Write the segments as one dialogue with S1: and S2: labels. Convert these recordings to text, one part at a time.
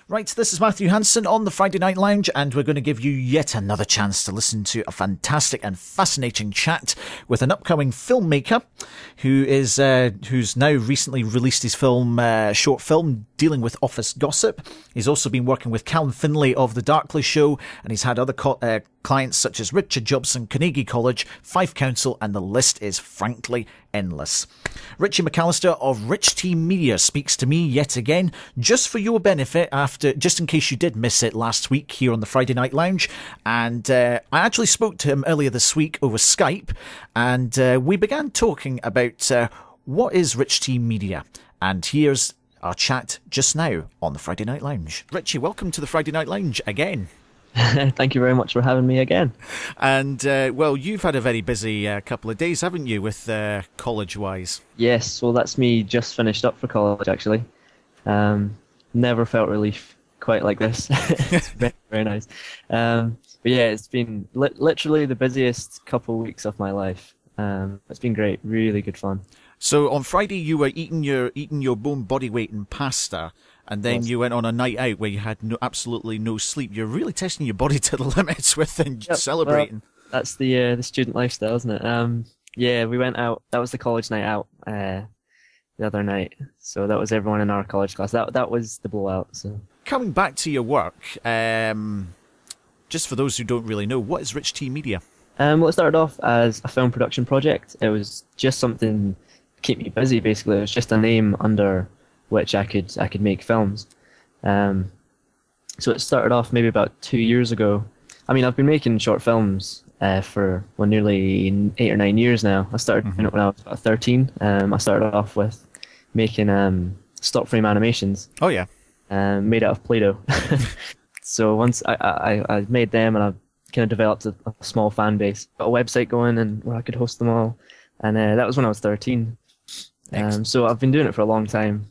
S1: Right, this is Matthew Hansen on the Friday Night Lounge, and we're going to give you yet another chance to listen to a fantastic and fascinating chat with an upcoming filmmaker who's now recently released his short film dealing with office gossip. He's also been working with Calum Finlay of The Darkly Show, and he's had other clients such as Richard Jobson, Carnegie College, Fife Council, and the list is frankly endless. Richy McAllister of Richtea Media speaks to me yet again, just for your benefit, just in case you did miss it last week here on the Friday Night Lounge. And I actually spoke to him earlier this week over Skype, and we began talking about what is Richtea Media. And here's our chat just now on the Friday Night Lounge. Richy, welcome to the Friday Night Lounge again.
S2: Thank you very much for having me again.
S1: And, well, you've had a very busy couple of days, haven't you, with college-wise?
S2: Yes, well, that's me just finished up for college, actually. Never felt relief quite like this. It's very, very nice. But yeah, it's been literally the busiest couple of weeks of my life. It's been great, really good fun.
S1: So on Friday you were eating your bone body weight in pasta, and then you went on a night out where you had absolutely no sleep. You're really testing your body to the limits with and celebrating.
S2: Well, that's the student lifestyle, isn't it? Yeah, we went out. That was the college night out the other night. So that was everyone in our college class. That was the blowout. So
S1: coming back to your work, just for those who don't really know, what is Richtea Media?
S2: Well, it started off as a film production project. It was just something to keep me busy, basically. It was just a name under which I could make films. So it started off maybe about 2 years ago. I mean, I've been making short films for nearly 8 or 9 years now. I started doing it when I was about 13. I started off with making stop frame animations.
S1: Oh yeah.
S2: Made out of Play-Doh. So once I made them, and I kind of developed a small fan base, got a website going, and where I could host them all. And that was when I was 13. So I've been doing it for a long time.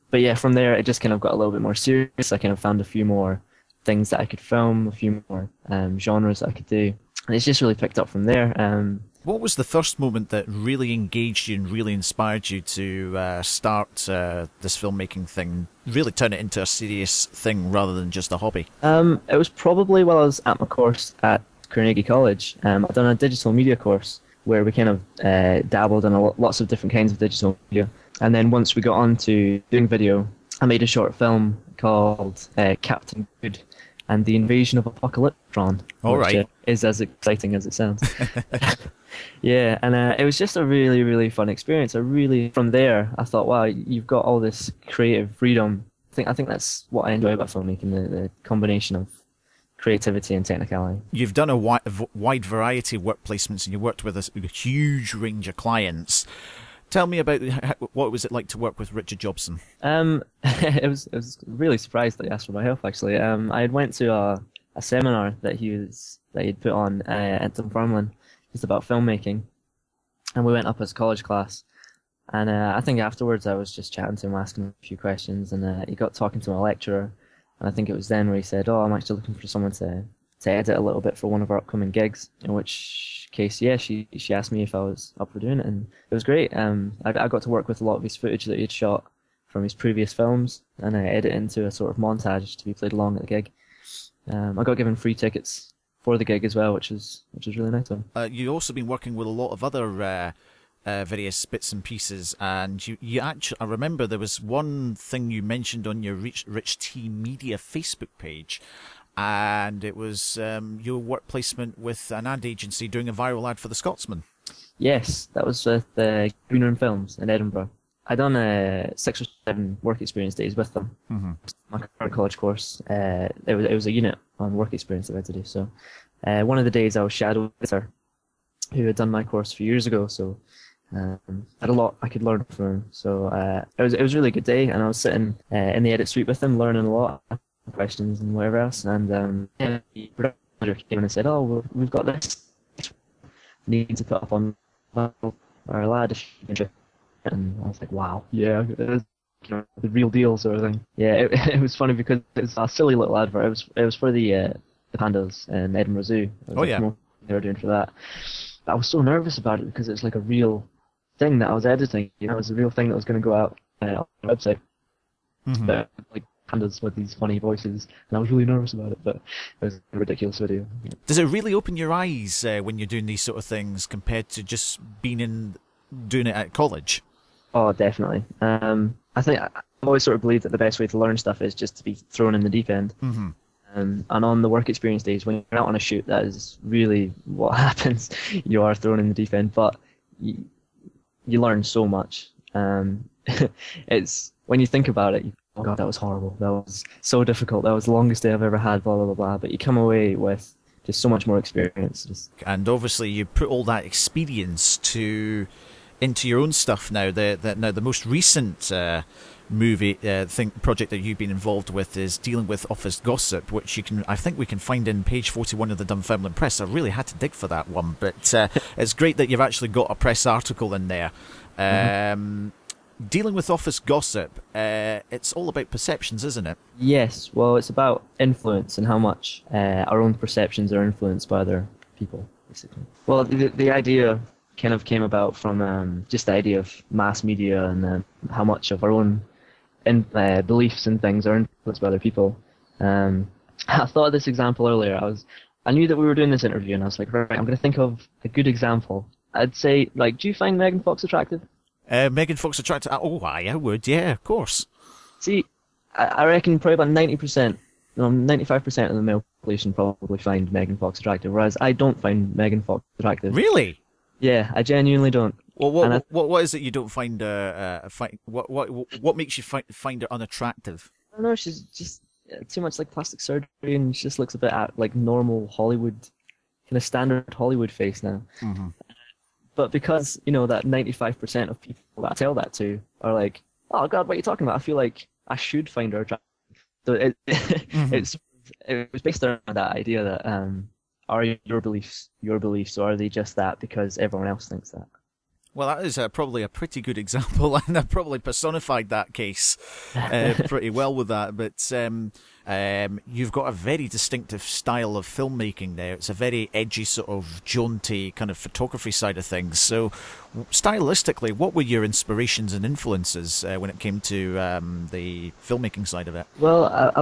S2: But yeah, from there it just kind of got a little bit more serious. I kind of found a few more things that I could film, a few more genres that I could do, and it's just really picked up from there.
S1: What was the first moment that really engaged you and really inspired you to start this filmmaking thing, really turn it into a serious thing rather than just a hobby?
S2: It was probably while I was at my course at Carnegie College. I've done a digital media course where we kind of dabbled in lots of different kinds of digital media. And then once we got on to doing video, I made a short film called Captain Good and the Invasion of Apocalyptron, which is as exciting as it sounds. Yeah, and it was just a really, really fun experience. From there, I thought, wow, you've got all this creative freedom. I think that's what I enjoy about filmmaking, the combination of creativity and technicality.
S1: You've done a wide variety of work placements, and you worked with a huge range of clients. Tell me about what was it like to work with Richard Jobson?
S2: It was really surprised that he asked for my help, actually. I had went to a seminar that he'd put on at Dunfermline, just about filmmaking, and we went up as a college class. And I think afterwards I was just chatting to him, asking him a few questions, and he got talking to my lecturer, and I think it was then where he said, "Oh, I'm actually looking for someone to edit a little bit for one of our upcoming gigs," in which case, yeah, she asked me if I was up for doing it, and it was great. I got to work with a lot of his footage that he'd shot from his previous films, and I edit into a sort of montage to be played along at the gig. I got given free tickets for the gig as well, which was really nice of him.
S1: You've also been working with a lot of other various bits and pieces, and you actually, I remember there was one thing you mentioned on your Richtea Media Facebook page, and it was your work placement with an ad agency doing a viral ad for The Scotsman. Yes,
S2: that was with Green Room Films in Edinburgh. I'd done 6 or 7 work experience days with them. My current college course, it was a unit on work experience that I had to do. So one of the days I was shadowing her, who had done my course a few years ago. So I had a lot I could learn from him. So it was a really good day, and I was sitting in the edit suite with him, learning a lot, questions and whatever else. And the production manager came in and said, "Oh, we've got this. Need to put up on our lad." And I was like, "Wow, yeah, it is, the real deal sort of thing." Yeah, it was funny because it was a silly little advert. It was for the pandas in Edinburgh Zoo.
S1: Oh yeah,
S2: they were doing for that. But I was so nervous about it because it's like a real thing that I was editing. It was a real thing that was going to go out on the website. But like pandas with these funny voices, and I was really nervous about it, but it was a ridiculous video.
S1: Does it really open your eyes when you're doing these sort of things compared to just doing it at college?
S2: Oh, definitely. I think I've always sort of believed that the best way to learn stuff is just to be thrown in the deep end.
S1: Mm-hmm.
S2: And on the work experience days, when you're out on a shoot, that is really what happens. You are thrown in the deep end, but you learn so much. It's when you think about it, oh God, that was horrible. That was so difficult. That was the longest day I've ever had, blah, blah, blah, blah. But you come away with just so much more experience. And
S1: obviously you put all that experience into your own stuff now. The most recent project that you've been involved with is dealing with office gossip, which I think we can find in page 41 of the Dunfermline Press. I really had to dig for that one, but it's great that you've actually got a press article in there. Dealing with office gossip, it's all about perceptions, isn't it?
S2: Yes, well, it's about influence and how much our own perceptions are influenced by other people, basically. Well, the idea kind of came about from just the idea of mass media and how much of our own beliefs and things are influenced by other people. I thought of this example earlier. I knew that we were doing this interview, and I was like, right, I'm going to think of a good example. I'd say, like, do you find Megan Fox attractive?
S1: Megan Fox attractive? Oh, I would, yeah, of course.
S2: See, I reckon probably about 90%, no, 95% of the male population probably find Megan Fox attractive, whereas I don't find Megan Fox attractive.
S1: Really?
S2: Yeah, I genuinely don't.
S1: Well, what is it you don't find? What makes you find her unattractive?
S2: I don't know. She's just too much like plastic surgery, and she just looks a bit like normal Hollywood, kind of standard Hollywood face now.
S1: Mm-hmm.
S2: But because that 95% of people that I tell that to are like, oh God, what are you talking about? I feel like I should find her attractive. So it was based around that idea that are your beliefs your beliefs, or are they just that because everyone else thinks that?
S1: Well, that is probably a pretty good example, and I probably personified that case pretty well with that. But you've got a very distinctive style of filmmaking there. It's a very edgy, sort of jaunty kind of photography side of things. So, stylistically, what were your inspirations and influences when it came to the filmmaking side of it?
S2: Well,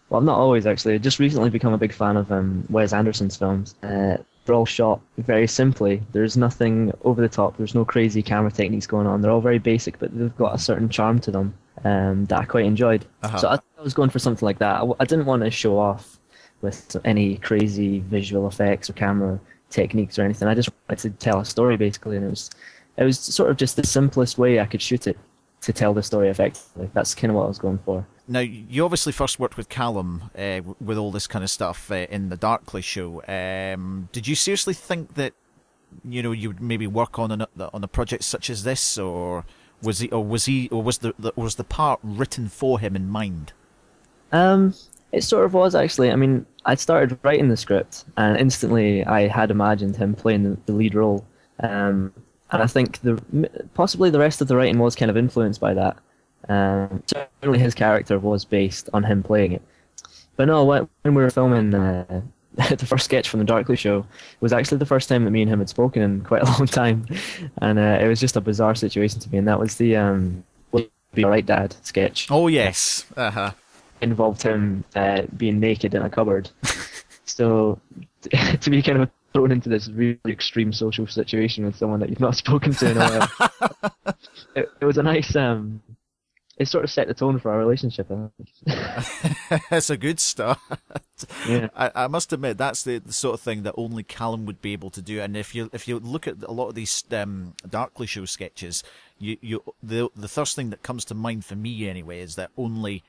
S2: Well, not always, actually. I've just recently become a big fan of Wes Anderson's films. They're all shot very simply. There's nothing over the top. There's no crazy camera techniques going on. They're all very basic, but they've got a certain charm to them that I quite enjoyed.
S1: Uh-huh.
S2: So I was going for something like that. I didn't want to show off with any crazy visual effects or camera techniques or anything. I just wanted to tell a story, basically, and it was sort of just the simplest way I could shoot it to tell the story effectively. That's kind of what I was going for.
S1: Now, you obviously first worked with Calum with all this kind of stuff in the Darkly show. Did you seriously think that you would maybe work on a project such as this, or was the part written for him in mind?
S2: It sort of was, actually. I mean, I started writing the script, and instantly I had imagined him playing the lead role. And I think possibly the rest of the writing was kind of influenced by that. Certainly his character was based on him playing it. But no, when we were filming the first sketch from the Darkly show, it was actually the first time that me and him had spoken in quite a long time. And it was just a bizarre situation to me, and that was the Will You Be Alright Dad sketch.
S1: Oh, yes. Uh-huh.
S2: Involved him being naked in a cupboard. So to be kind of thrown into this really extreme social situation with someone that you've not spoken to in a while, it was a nice... it sort of set the tone for our relationship, I think.
S1: That's a good start.
S2: Yeah.
S1: I must admit, that's the sort of thing that only Calum would be able to do. And if you look at a lot of these Darkly show sketches, the first thing that comes to mind for me anyway is that only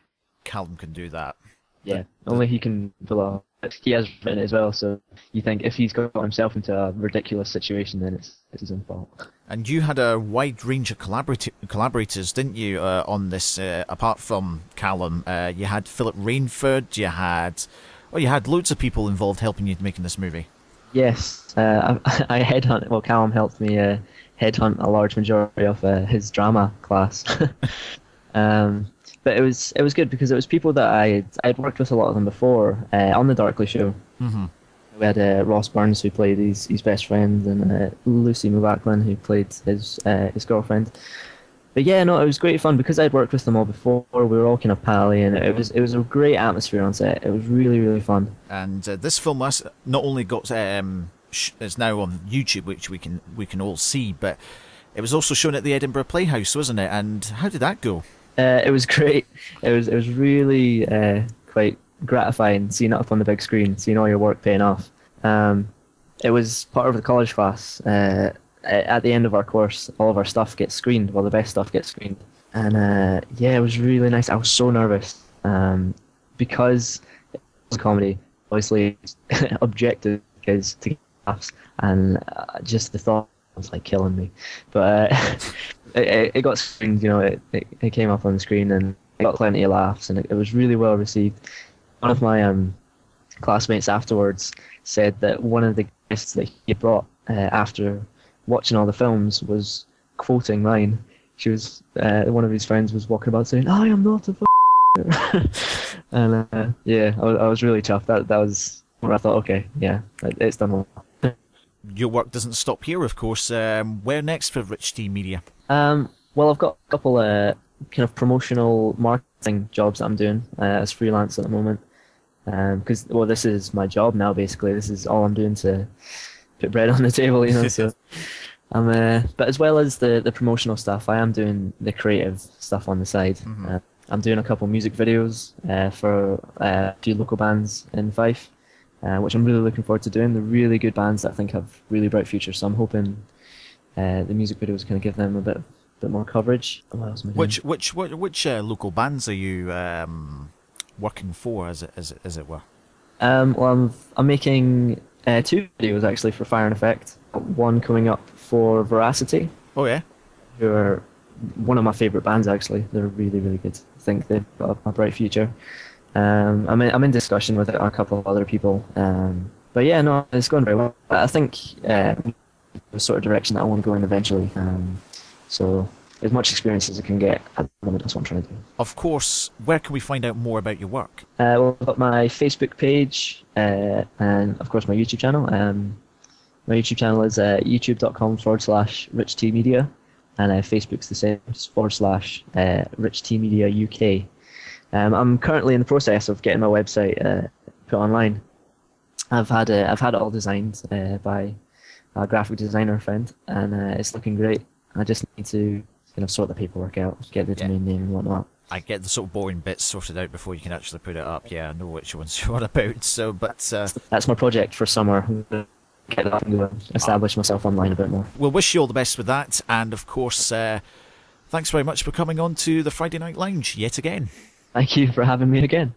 S1: Calum can do that.
S2: Yeah, only he can pull off. He has written it as well, so you think if he's got himself into a ridiculous situation, then it's his own fault. And
S1: you had a wide range of collaborators, didn't you, on this? Apart from Calum, you had Philip Rainford. You had loads of people involved helping you making this movie.
S2: Yes, I headhunt. Well, Calum helped me headhunt a large majority of his drama class. But it was good because it was people that I'd worked with a lot of them before on the Darkly show.
S1: Mm-hmm.
S2: We had Ross Burns, who played his best friend, and Lucy McLachlan, who played his girlfriend. But yeah, no, it was great fun because I'd worked with them all before. We were all kind of pally, and it was a great atmosphere on set. It was really, really fun.
S1: And this film has not only got is now on YouTube, which we can all see, but it was also shown at the Edinburgh Playhouse, wasn't it? And how did that go?
S2: It was great. It was really quite gratifying seeing it up on the big screen, seeing all your work paying off. It was part of the college class. At the end of our course, all of our stuff gets screened. Well, the best stuff gets screened. And yeah, it was really nice. I was so nervous because it was a comedy. Obviously, objective is to get laughs, and just the thought was like killing me. But it got screened. You know, it came up on the screen, and it got plenty of laughs, and it was really well received. One of my classmates afterwards said that one of the guests that he brought after watching all the films was quoting mine. She was one of his friends was walking about saying, "I am not a and yeah, I was really chuffed. That was where I thought, okay, yeah, it's done well.
S1: Your work doesn't stop here, of course. Where next for Richtea Media?
S2: Well, I've got a couple kind of promotional marketing jobs that I'm doing as freelance at the moment. Because well, this is my job now. Basically, this is all I'm doing to put bread on the table, you know. So, but as well as the promotional stuff, I am doing the creative stuff on the side. Mm-hmm. I'm doing a couple music videos for a few local bands in Fife, which I'm really looking forward to doing. They're really good bands that I think have really bright futures. So I'm hoping the music videos kind of give them a bit more coverage. What else am I doing?
S1: Which local bands are you working for, as it were?
S2: Well, I'm making 2 videos actually for Fire and Effect. One coming up for Veracity.
S1: Oh yeah.
S2: Who are one of my favourite bands actually. They're really, really good. I think they've got a bright future. I'm in discussion with a couple of other people. But yeah, no, it's going very well. I think the sort of direction that I want to go in eventually. So as much experience as I can get at the moment, that's what I'm trying to do.
S1: Of course, where can we find out more about your work?
S2: Well, I've got my Facebook page and, of course, my YouTube channel. My YouTube channel is youtube.com/Richtea Media, and Facebook's the same, just /Richtea Media UK. I'm currently in the process of getting my website put online. I've had it all designed by a graphic designer friend, and it's looking great. I just need to kind of sort the paperwork out, get the domain name and whatnot.
S1: I get the sort of boring bits sorted out before you can actually put it up. Yeah, I know which ones you're on about. So, but
S2: that's my project for summer. Get that and establish myself online a bit more.
S1: We'll wish you all the best with that, and of course, thanks very much for coming on to the Friday Night Lounge yet again.
S2: Thank you for having me again.